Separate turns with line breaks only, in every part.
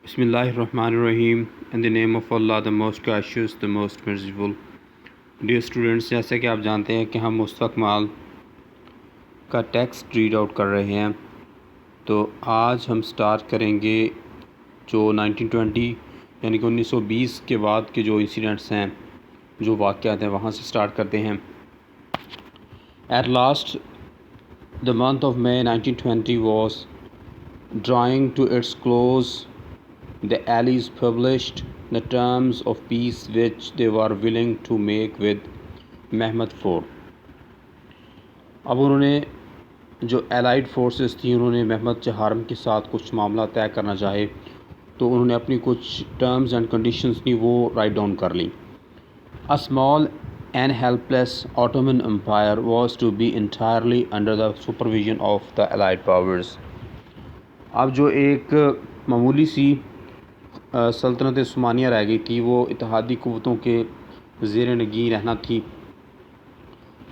बिस्मिल्लाहिर्रहमानिर्रहीम in the name of Allah the most gracious the most merciful. Dear students, जैसे कि आप जानते हैं कि हम मुस्तकमाल का टेक्स्ट रीड आउट कर रहे हैं, तो आज हम स्टार्ट करेंगे जो 1920 यानी कि 1920 के बाद के जो इंसिडेंट्स हैं, जो वाक़यात हैं, वहाँ से स्टार्ट करते हैं। At last the month of May 1920 was drawing to its close. The Allies published the terms of peace which they were willing to make with Mehmed Ford. अब उन्होंने जो एलाइड फोर्सेस थी, उन्होंने महमद चहारम के साथ कुछ मामला तय करना चाहे, तो उन्होंने अपनी कुछ टर्म्स एंड कंडीशंस थी वो राइट डाउन कर ली। A small and helpless Ottoman Empire was to be entirely under the supervision of the Allied powers. अब जो एक मामूली सी सल्तनत उस्मानिया रह गई थी, वो इत्तेहादी क़ुव्वतों के ज़ेर नगीं रहना थी,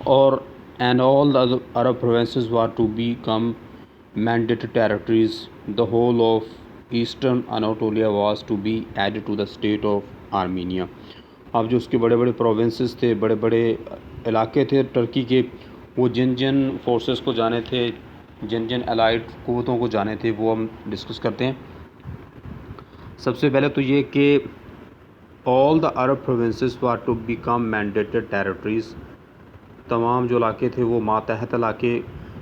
और and all the Arab provinces were to become mandated territories. The whole of eastern Anatolia was to be added to the state of Armenia. अब जो उसके बड़े बड़े प्रोविंसेस थे, बड़े बड़े इलाके थे टर्की के, वो जिन जिन फोर्सेस को जाने थे, जिन जिन अलाइड क़ुव्वतों को जाने थे, वो हम डिस्कस करते हैं। सबसे पहले तो ये कि all the Arab provinces were to become mandated territories. तमाम जो इलाके थे वो मातहत इलाके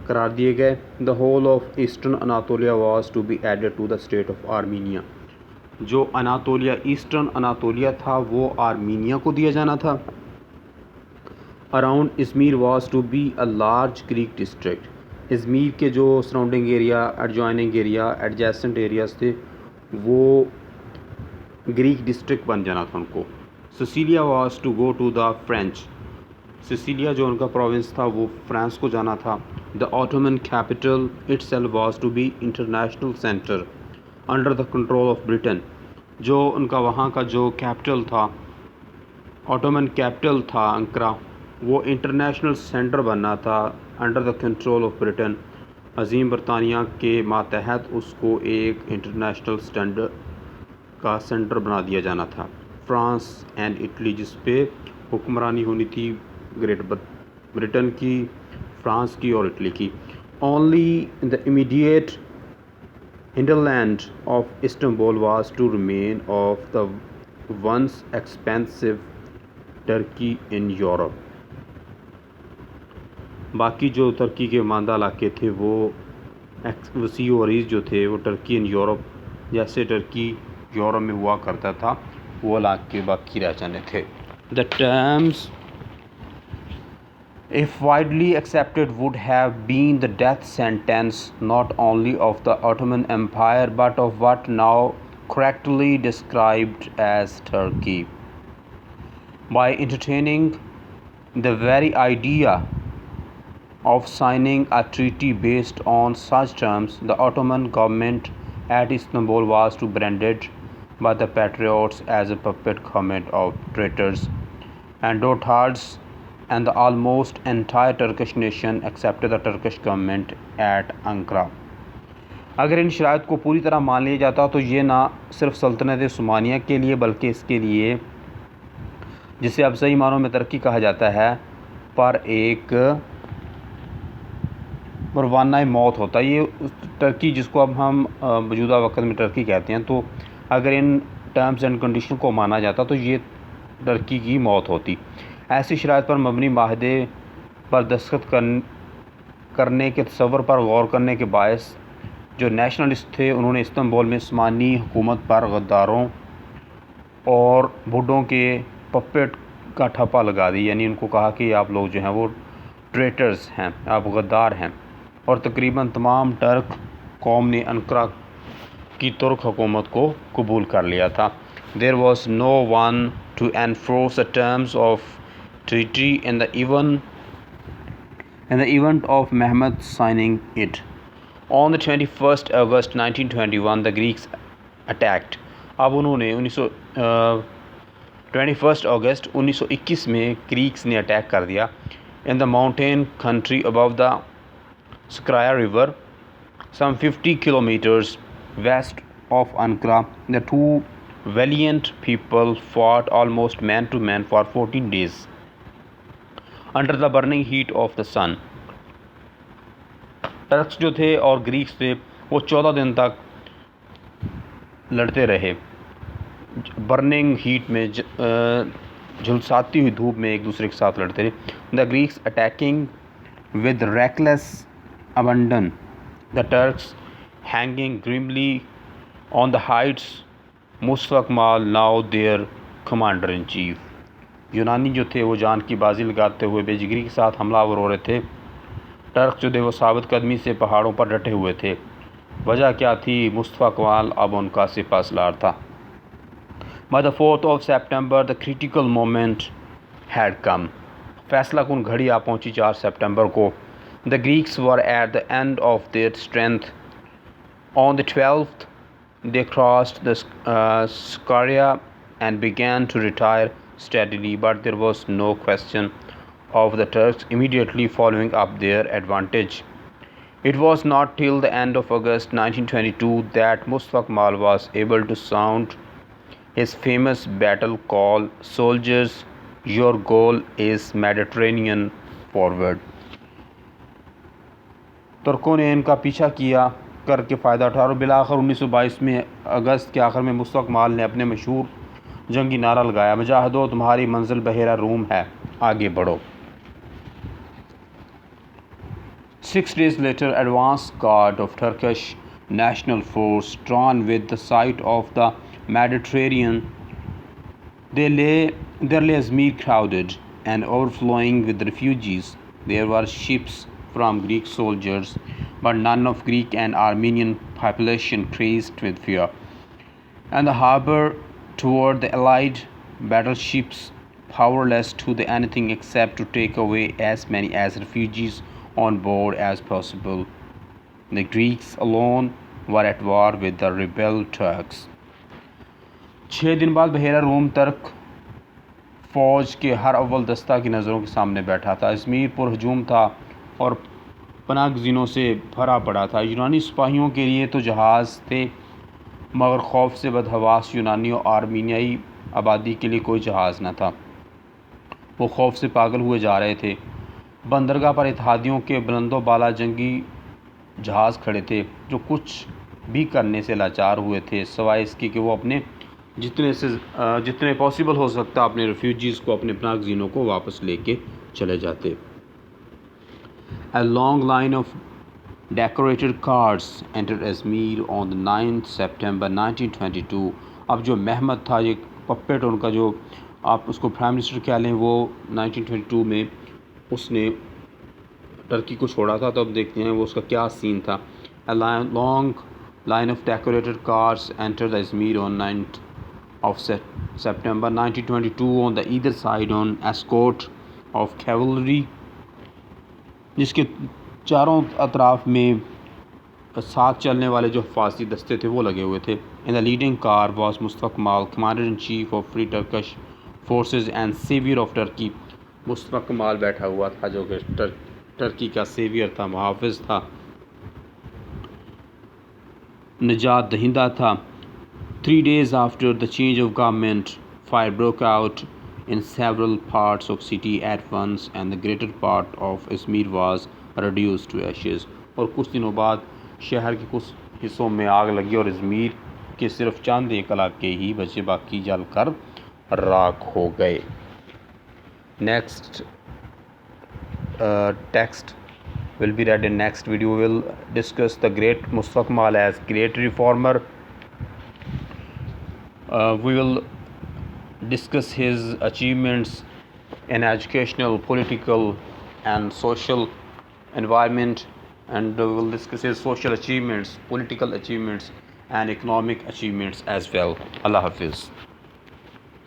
करार दिए गए। The whole of eastern Anatolia was to be added to the state of Armenia. जो अनातोलिया, ईस्टर्न अनातोलिया था, वो आर्मीनिया को दिया जाना था। Around Izmir was to be a large Greek district. Izmir के जो surrounding area, adjoining area, adjacent areas थे, वो ग्रीक डिस्ट्रिक्ट बन जाना था उनको। Cilicia was to go to the French. Cilicia जो उनका प्रोविंस था, वो फ्रांस को जाना था। The Ottoman capital itself was to be international centre under the control of Britain. जो उनका वहाँ का जो कैपिटल था, ऑटोमन कैपिटल था अंकरा, वो इंटरनेशनल सेंटर बनना था under the control of Britain. अजीम बरतानिया के मातहत उसको एक इंटरनेशनल स्टैंडर्ड का सेंटर बना दिया जाना था। फ्रांस एंड इटली, जिस पे हुक्मरानी होनी थी ग्रेट ब्रिटेन की, फ्रांस की और इटली की। Only the immediate hinterland of Istanbul was to remain of the once expansive Turkey in Europe. बाकी जो तुर्की के मांदा इलाके थे, वो वसी और अरीज़ जो थे, वो टर्की इन यूरोप, जैसे टर्की यूरोप में हुआ करता था, वो इलाके बाकी रह जाने थे। The terms if widely accepted would have been the death sentence not only of the Ottoman Empire but of what now correctly described as Turkey. By entertaining the very idea of signing a treaty based on such terms, the Ottoman government at Istanbul was to branded by the patriots as a puppet government of traitors and dotards, and the almost entire Turkish nation accepted the Turkish government at Ankara. अगर इन शराइत को पूरी तरह मान लिया जाता तो ये ना सिर्फ सल्तनत उस्मानिया के लिए, बल्कि इसके लिए, जिसे अब सही मानों में तरक्की कहा जाता है, पर एक परवाना मौत होता है। ये टर्की, जिसको अब हम मौजूदा वक्त में टर्की कहते हैं, तो अगर इन टर्म्स एंड कंडीशन को माना जाता तो ये टर्की की मौत होती। ऐसी शराइत पर मबनी माहदे पर दस्तखत करने के तसव्वुर पर गौर करने के बायस जो नेशनलिस्ट थे, उन्होंने इस्तांबुल में उस्मानी हुकूमत पर गद्दारों और भुड्डों के पपेट का ठप्पा लगा दी। यानी उनको कहा कि आप लोग जो हैं वो ट्रेटर्स हैं, आप गद्दार हैं। और तकरीबन तमाम टर्क कौम ने अंकरा की तुर्क हुकूमत को कबूल कर लिया था। There was no one to enforce the terms of treaty in the event of Mehmed signing it. On the 21st August 1921 the Greeks attacked. अब उन्होंने 21 अगस्त 1921 में ग्रीक्स ने अटैक कर दिया in the mountain country above the Sakarya river some 50 kilometers west of Ankara, the two valiant people fought almost man to man for 14 days under the burning heat of the sun. Turks जो थे और Greeks थे वो 14 दिन तक लड़ते रहे burning heat में, झुलसाती हुई धूप में एक दूसरे के साथ लड़ते रहे. The Greeks attacking with reckless abandon, the Turks hanging grimly on the heights. Mustafa कमाल now their commander in chief. यूनानी जो थे वो जान की बाजी लगाते हुए बेजिगरी के साथ हमलावर हो रहे थे. टर्क जो थे वो साबित कदमी से पहाड़ों पर डटे हुए थे. वजह क्या थी? मुस्तफ़ा कमाल अब उनका सिपहसालार था. By the 4th of September the critical moment had come. फैसला कुन घड़ी आ पहुंची 4 सितंबर को. The Greeks were at the end of their strength. On the 12th they crossed the Scaria and began to retire steadily, but there was no question of the Turks immediately following up their advantage. It was not till the end of August 1922 that Mustafa Kemal was able to sound his famous battle call, "Soldiers, your goal is Mediterranean forward." तुर्कों ने इनका पीछा किया करके फ़ायदा उठाया और बिलाखिर 1922 में अगस्त के आखिर में मुस्तफ़ा कमाल ने अपने मशहूर जंगी नारा लगाया, "मुजाहिदो, तुम्हारी मंजिल बहेरा रूम है, आगे बढ़ो." 6 days later, advance guard of Turkish national force drawn with the sight of the Mediterranean, there lay Izmir crowded and overflowing with refugees. There were ships from Greek soldiers, but none of Greek and Armenian population crazed with fear. And the harbor toward the allied battleships, powerless to do anything except to take away as many as refugees on board as possible. The Greeks alone were at war with the rebel Turks. 6 दिन बाद Bahera room तर्क फ़ौज के हर अव्वल दस्ता की नज़रों के सामने बैठा था. इज़मीर पुरहजूम था और पनागज़ीनों से भरा पड़ा था. यूनानी सिपाहियों के लिए तो जहाज़ थे, मगर खौफ से बदहवास यूनानी और आर्मीनियाई आबादी के लिए कोई जहाज़ न था. वो खौफ से पागल हुए जा रहे थे. बंदरगाह पर इत्तेहादियों के बुलंदो बाला जंगी जहाज़ खड़े थे, जो कुछ भी करने से लाचार हुए थे, सवाए इसके कि वो अपने जितने पॉसिबल हो सकता अपने रेफ्यूजीज़ को, अपने पनागज़ीनों को वापस लेके चले जाते. A long line of decorated cars entered Izmir on the 9th September 1922. अब जो महमद था, ये पपेट उनका, जो आप उसको प्राइम मिनिस्टर कह लें, वो 1922 में उसने टर्की को छोड़ा था. तो अब देखते हैं वो उसका क्या सीन था. A long line of decorated cars entered the Izmir on 9th of September 1922 on the either side on escort of cavalry, जिसके चारों अतराफ में साथ चलने वाले जो हफाजी दस्ते थे वो लगे हुए थे. In the leading car was Mustafa Kemal, commander in chief of free Turkish forces and saviour of Turkey. Mustafa Kemal बैठा हुआ था जो कि टर्की का सेवियर था, मुहाफ़िज़ था, निजात दहिंदा था. 3 days after the change of government, fire broke out in several parts of city at once and the greater part of Izmir was reduced to ashes. और कुछ दिनों बाद शहर के कुछ हिस्सों में आग लगी और इज़मीर के सिर्फ चंद एक इलाके ही बचे, बाकी जल कर राख हो गए. Next text will be read in next video. We will discuss the great Mustafa Kemal as great reformer. We will discuss his achievements in educational, political and social environment, and we will discuss his social achievements, political achievements and economic achievements as well. Allah Hafiz.